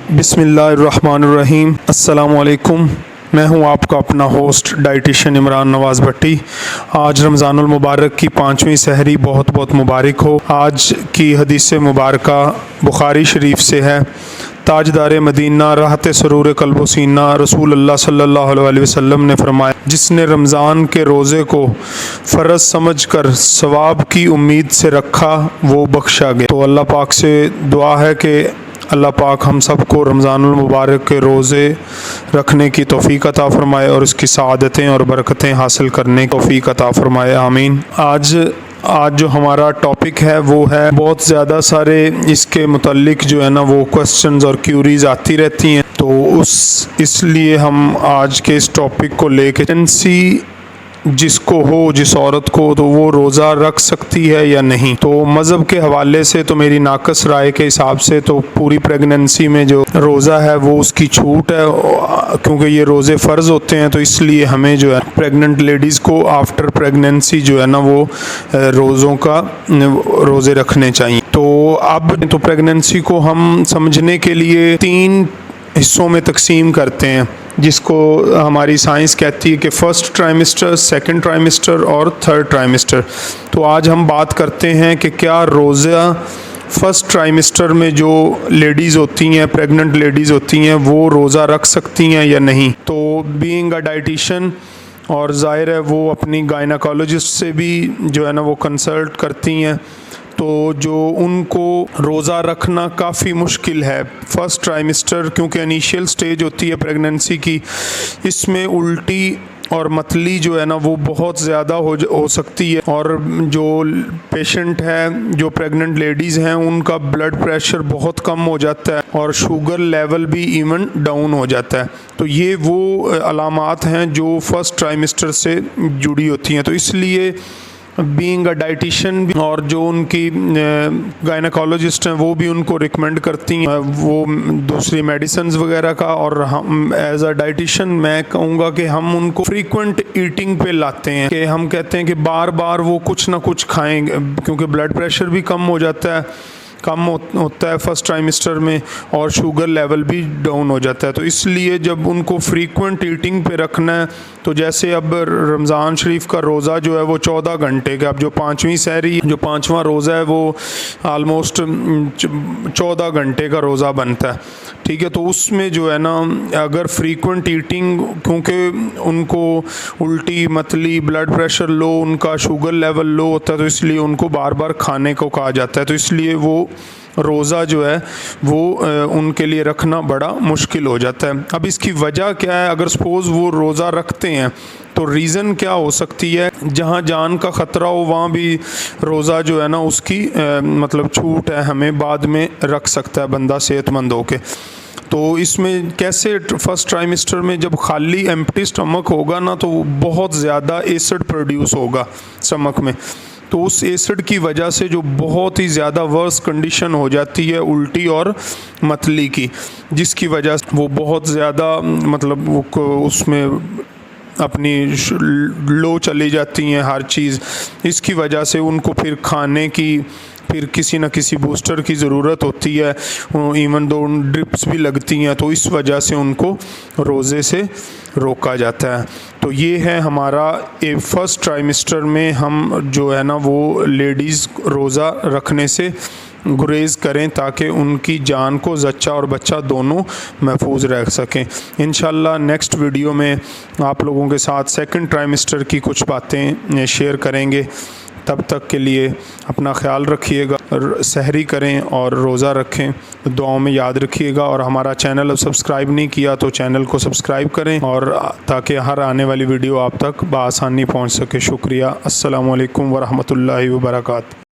बिस्मिल्लाहिर्रहमानिर्रहीम। अस्सलामुअलैकुम। मैं हूं आपका अपना होस्ट डाइटिशियन इमरान नवाज़ भट्टी। आज रमज़ानुल मुबारक की 5वीं सहरी बहुत बहुत मुबारक हो। आज की हदीस मुबारक बुखारी शरीफ से है। ताजदार मदीना राहत सरूर कल्बो सीना रसूल अल्लाह सल्लल्लाहु अलैहि वसल्लम ने फरमाया, जिसने रमज़ान के रोज़े को फ़र्ज़ समझकर सवाब की उम्मीद से रखा वो बख्शा गया। तो अल्लाह पाक से दुआ है कि अल्लाह पाक हम सबको रमज़ानुल मुबारक के रोज़े रखने की तौफ़ीक़ अता फ़रमाए और इसकी सआदतें और बरकतें हासिल करने की तौफ़ीक़ अता फ़रमाए, आमीन। आज जो हमारा टॉपिक है वो है, बहुत ज़्यादा सारे इसके मुतल्लिक जो है ना वो क्वेश्चंस और क्यूरीज़ आती रहती हैं, तो इसलिए हम आज के इस टॉपिक को लेके जिसको हो, जिस औरत को, तो वो रोज़ा रख सकती है या नहीं। तो मज़हब के हवाले से तो मेरी नाकस राय के हिसाब से तो पूरी प्रेगनेंसी में जो रोज़ा है वो उसकी छूट है, क्योंकि ये रोज़े फ़र्ज़ होते हैं। तो इसलिए हमें जो है प्रेग्नेंट लेडीज़ को आफ्टर प्रेगनेंसी जो है ना वो रोज़े रखने चाहिए। तो अब तो प्रेगनेंसी को हम समझने के लिए 3 हिस्सों में तकसीम करते हैं, जिसको हमारी साइंस कहती है कि फ़र्स्ट ट्राइमेस्टर, सेकंड ट्राइमेस्टर और थर्ड ट्राइमेस्टर। तो आज हम बात करते हैं कि क्या रोज़ा फ़र्स्ट ट्राइमेस्टर में जो लेडीज़ होती हैं, प्रेग्नेंट लेडीज़ होती हैं, वो रोज़ा रख सकती हैं या नहीं। तो बीइंग अ डाइटिशियन, और ज़ाहिर है वो अपनी गायनेकोलॉजिस्ट से भी जो है ना वो कंसल्ट करती हैं, तो जो उनको रोज़ा रखना काफ़ी मुश्किल है फ़र्स्ट ट्राइमेस्टर, क्योंकि इनिशियल स्टेज होती है प्रेगनेंसी की। इसमें उल्टी और मतली जो है ना वो बहुत ज़्यादा हो सकती है, और जो पेशेंट है, जो प्रेग्नेंट लेडीज़ हैं, उनका ब्लड प्रेशर बहुत कम हो जाता है और शुगर लेवल भी इवन डाउन हो जाता है। तो ये वो अलामात हैं जो फ़र्स्ट ट्राइमेस्टर से जुड़ी होती हैं। तो इसलिए बीइंग अ डाइटिशियन और जो उनकी गायनेकोलॉजिस्ट हैं वो भी उनको रिकमेंड करती हैं वो दूसरी मेडिसिन्स वगैरह का, और हम एज अ डाइटिशियन मैं कहूँगा कि हम उनको फ्रीक्वेंट ईटिंग पे लाते हैं, कि हम कहते हैं कि बार बार वो कुछ ना कुछ खाएंगे, क्योंकि ब्लड प्रेशर भी कम होता है फ़र्स्ट ट्राइमेस्टर में, और शुगर लेवल भी डाउन हो जाता है। तो इसलिए जब उनको फ्रीक्वेंट ईटिंग पे रखना है, तो जैसे अब रमज़ान शरीफ का रोज़ा जो है वो 14 घंटे का, अब जो 5वीं सहरी, जो 5वां रोज़ा है वो आलमोस्ट 14 घंटे का रोज़ा बनता है, ठीक है। तो उसमें जो है ना अगर फ्रीक्वेंट ईटिंग, क्योंकि उनको उल्टी, मतली, ब्लड प्रेशर लो, उनका शुगर लेवल लो होता है, तो इसलिए उनको बार बार खाने को कहा जाता है। तो इसलिए वो रोज़ा जो है वो उनके लिए रखना बड़ा मुश्किल हो जाता है। अब इसकी वजह क्या है? अगर सपोज़ वो रोज़ा रखते हैं तो रीज़न क्या हो सकती है? जहाँ जान का ख़तरा हो वहाँ भी रोज़ा जो है ना उसकी मतलब छूट है, हमें बाद में रख सकता है बंदा सेहतमंद होके। तो इसमें कैसे, फ़र्स्ट ट्राइमेस्टर में जब खाली एम्प्टी स्टमक होगा ना, तो बहुत ज़्यादा एसिड प्रोड्यूस होगा स्टमक में, तो उस एसिड की वजह से जो बहुत ही ज़्यादा वर्स कंडीशन हो जाती है उल्टी और मतली की, जिसकी वजह से वो बहुत ज़्यादा मतलब वो उसमें अपनी लो चली जाती हैं हर चीज़। इसकी वजह से उनको फिर खाने की, फिर किसी न किसी बूस्टर की ज़रूरत होती है, इवन दो ड्रिप्स भी लगती हैं, तो इस वजह से उनको रोज़े से रोका जाता है। तो ये है हमारा फ़र्स्ट ट्राइमेस्टर में हम जो है ना वो लेडीज़ रोज़ा रखने से गुरेज़ करें, ताकि उनकी जान को ज़च्चा और बच्चा दोनों महफूज रह सकें। इंशाल्लाह नेक्स्ट वीडियो में आप लोगों के साथ सेकंड ट्राइमेस्टर की कुछ बातें शेयर करेंगे। तब तक के लिए अपना ख्याल रखिएगा, सहरी करें और रोज़ा रखें, दुआओं में याद रखिएगा। और हमारा चैनल अब सब्सक्राइब नहीं किया तो चैनल को सब्सक्राइब करें, और ताकि हर आने वाली वीडियो आप तक बआसानी पहुंच सके। शुक्रिया। अस्सलामु अलैकुम वरहमतुल्लाहि वबरकातुहू।